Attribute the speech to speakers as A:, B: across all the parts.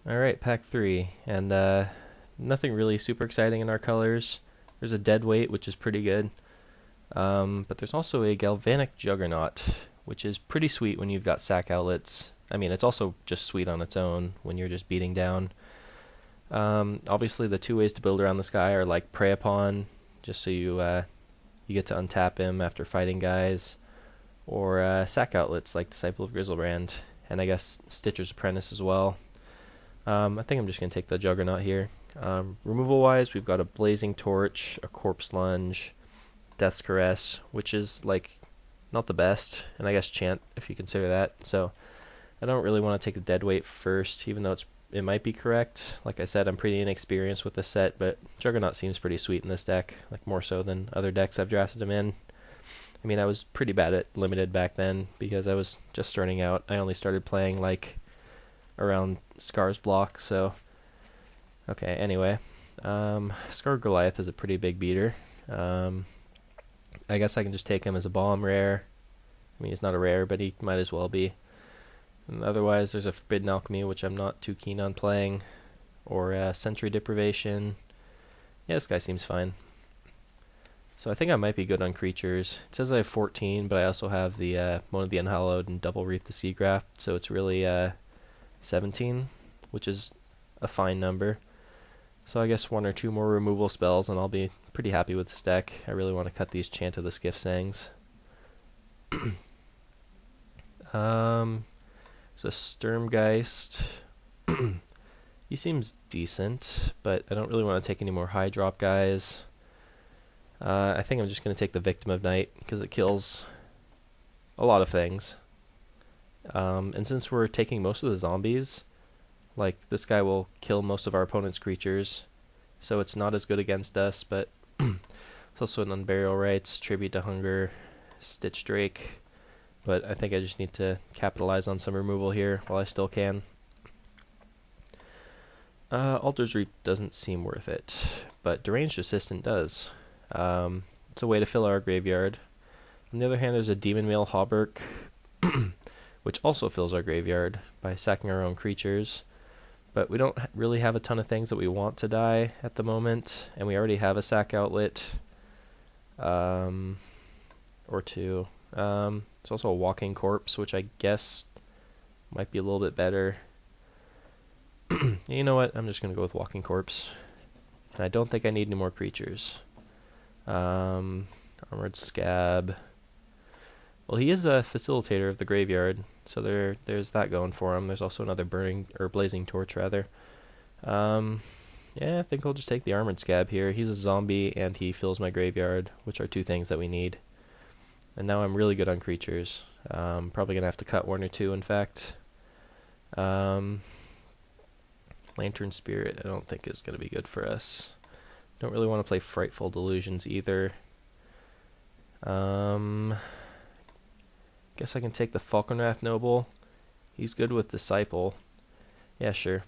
A: Alright, pack 3. And nothing really super exciting in our colors. There's a dead weight, which is pretty good. But there's also a galvanic juggernaut, which is pretty sweet when you've got sack outlets. I mean, it's also just sweet on its own when you're just beating down. Obviously, the two ways to build around this guy are like prey upon, just so you get to untap him after fighting guys, or sack outlets like Disciple of Grizzlebrand, and I guess Stitcher's Apprentice as well. I think I'm just going to take the Juggernaut here. Removal-wise, we've got a Blazing Torch, a Corpse Lunge, Death's Caress, which is, like, not the best, and I guess Chant, if you consider that. So I don't really want to take the Deadweight first, even though it might be correct. Like I said, I'm pretty inexperienced with this set, but Juggernaut seems pretty sweet in this deck, like more so than other decks I've drafted him in. I mean, I was pretty bad at Limited back then, because I was just starting out. I only started playing, like, around Scar's block, so okay, anyway. Scar Goliath is a pretty big beater. I guess I can just take him as a bomb rare. I mean, he's not a rare, but he might as well be. And otherwise, there's a Forbidden Alchemy, which I'm not too keen on playing, or Sensory Deprivation. Yeah, this guy seems fine. So I think I might be good on creatures. It says I have 14, but I also have the Moan of the Unhallowed and Double Reap the Seagraft, so it's really 17, which is a fine number. So I guess one or two more removal spells and I'll be pretty happy with this deck. I really want to cut these Chant of the Skiffsangs. So Sturmgeist. He seems decent, but I don't really want to take any more high drop guys. I think I'm just going to take the Victim of Night, because it kills a lot of things. And since we're taking most of the zombies, like, this guy will kill most of our opponent's creatures, so it's not as good against us, but it's also an Unburial Rites, Tribute to Hunger, Stitch Drake, but I think I just need to capitalize on some removal here while I still can. Altar's Reap doesn't seem worth it, but Deranged Assistant does. It's a way to fill our graveyard. On the other hand, there's a Demon Male Hauberk, which also fills our graveyard by sacking our own creatures. But we don't really have a ton of things that we want to die at the moment, and we already have a sack outlet, or two. There's also a Walking Corpse, which I guess might be a little bit better. You know what? I'm just going to go with Walking Corpse. And I don't think I need any more creatures. Armored Scab. Well, he is a facilitator of the graveyard, so there's that going for him. There's also another Blazing Torch, rather. Yeah, I think I'll just take the Armored Scab here. He's a zombie, and he fills my graveyard, which are two things that we need. And now I'm really good on creatures. Probably going to have to cut one or two, in fact. Lantern Spirit I don't think is going to be good for us. Don't really want to play Frightful Delusions either. Guess I can take the Falconwrath Noble. He's good with Disciple. Yeah, sure.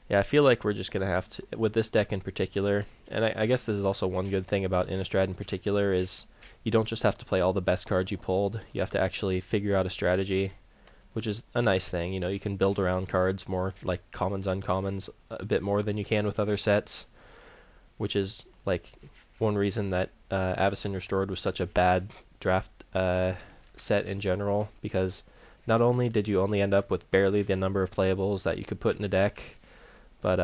A: Yeah, I feel like we're just going to have to, with this deck in particular, and I guess this is also one good thing about Innistrad in particular, is you don't just have to play all the best cards you pulled. You have to actually figure out a strategy, which is a nice thing. You know, you can build around cards more, like commons, uncommons, a bit more than you can with other sets, which is, like, one reason that Avacyn Restored was such a bad draft set in general, because not only did you only end up with barely the number of playables that you could put in a deck, but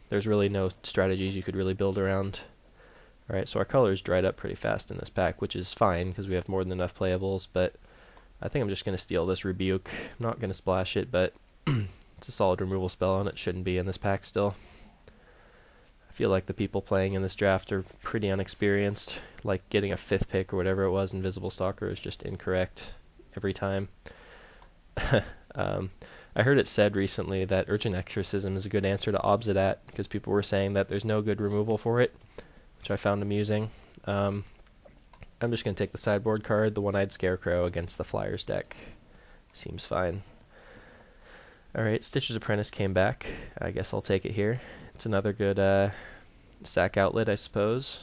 A: there's really no strategies you could really build around. Alright, so our colors dried up pretty fast in this pack, which is fine because we have more than enough playables, but I think I'm just going to steal this Rebuke. I'm not going to splash it, but it's a solid removal spell and it shouldn't be in this pack still. I feel like the people playing in this draft are pretty unexperienced. Like, getting a 5th pick or whatever it was, Invisible Stalker, is just incorrect every time. I heard it said recently that Urgent Exorcism is a good answer to Obsidat, because people were saying that there's no good removal for it, which I found amusing. I'm just going to take the sideboard card, the One-Eyed Scarecrow, against the Flyers deck. Seems fine. Alright, Stitcher's Apprentice came back. I guess I'll take it here. It's another good sack outlet, I suppose.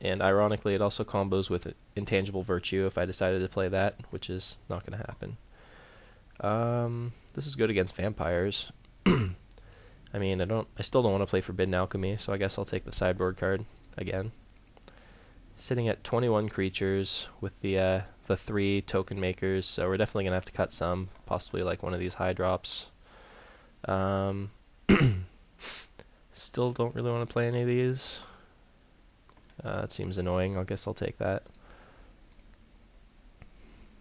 A: And ironically, it also combos with Intangible Virtue if I decided to play that, which is not going to happen. this is good against vampires. I mean, I still don't want to play Forbidden Alchemy, so I guess I'll take the sideboard card again. Sitting at 21 creatures with the 3 token makers, so we're definitely gonna have to cut some, possibly like one of these high drops. Still don't really want to play any of these. It seems annoying. I guess I'll take that.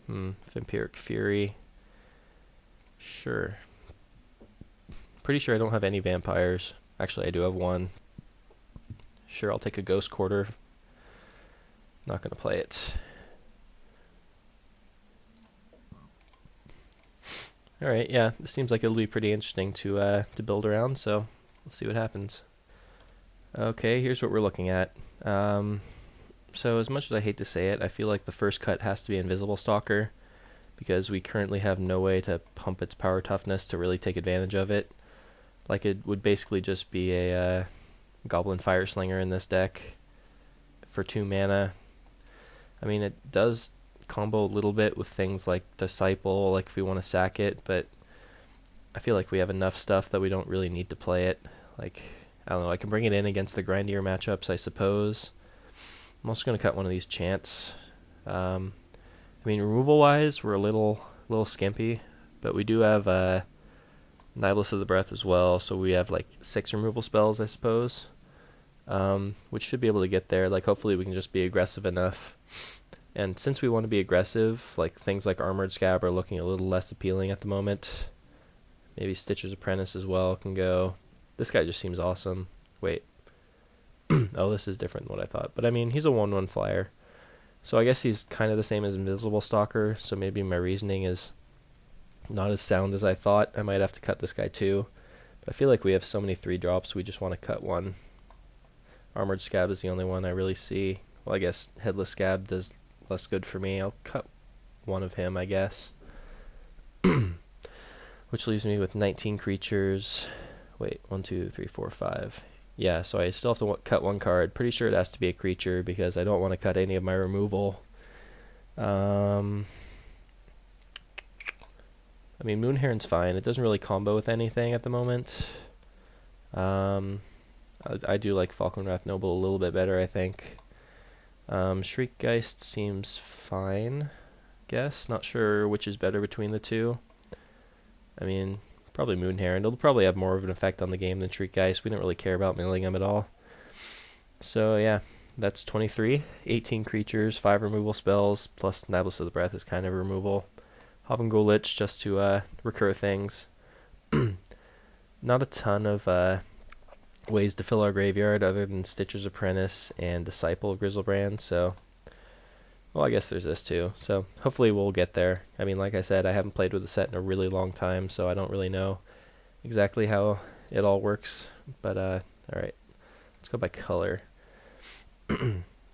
A: Vampiric Fury. Sure. Pretty sure I don't have any vampires. Actually, I do have one. Sure, I'll take a Ghost Quarter. Not gonna play it. Alright, yeah, this seems like it'll be pretty interesting to build around, so let's see what happens. Okay, here's what we're looking at. So as much as I hate to say it, I feel like the first cut has to be Invisible Stalker, because we currently have no way to pump its power toughness to really take advantage of it. Like, it would basically just be a Goblin Fire Slinger in this deck for 2 mana. I mean, it does combo a little bit with things like Disciple, like if we want to sack it, but I feel like we have enough stuff that we don't really need to play it. Like, I don't know, I can bring it in against the grindier matchups, I suppose. I'm also going to cut one of these Chants. I mean, removal-wise, we're a little skimpy, but we do have Nihilus of the Breath as well, so we have like 6 removal spells, I suppose, which should be able to get there. Like, hopefully we can just be aggressive enough. And since we want to be aggressive, like things like Armored Scab are looking a little less appealing at the moment. Maybe Stitcher's Apprentice as well can go. This guy just seems awesome. Wait. Oh, this is different than what I thought. But I mean, he's a 1/1 flyer. So I guess he's kind of the same as Invisible Stalker, so maybe my reasoning is not as sound as I thought. I might have to cut this guy too. But I feel like we have so many 3-drops, we just want to cut one. Armored Scab is the only one I really see. Well, I guess Headless Scab does less good for me. I'll cut one of him, I guess. Which leaves me with 19 creatures. Wait, 1, 2, 3, 4, 5. Yeah, so I still have to cut one card. Pretty sure it has to be a creature because I don't want to cut any of my removal. I mean, Moonheron's fine. It doesn't really combo with anything at the moment. I do like Falconwrath Noble a little bit better, I think. Shriekgeist seems fine, guess. Not sure which is better between the two. I mean, probably Moonheron. It'll probably have more of an effect on the game than Shriekgeist. We don't really care about milling them at all. So yeah, that's 23. 18 creatures, 5 removal spells, plus Nihilus of the Breath is kind of removal. Hop and Go Lich just to recur things. Not a ton of ways to fill our graveyard other than Stitcher's Apprentice and Disciple of Grizzlebrand, so well, I guess there's this too, so hopefully we'll get there. I mean, like I said, I haven't played with the set in a really long time, so I don't really know exactly how it all works, but alright, let's go by color.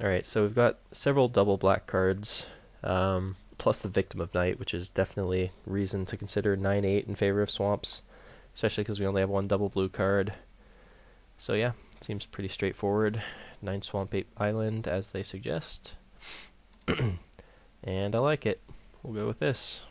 A: Alright, so we've got several double black cards, plus the Victim of Night, which is definitely reason to consider 9/8 in favor of swamps, especially because we only have one double blue card. So yeah, it seems pretty straightforward. 9 Swamp 8 Island, as they suggest. And I like it. We'll go with this.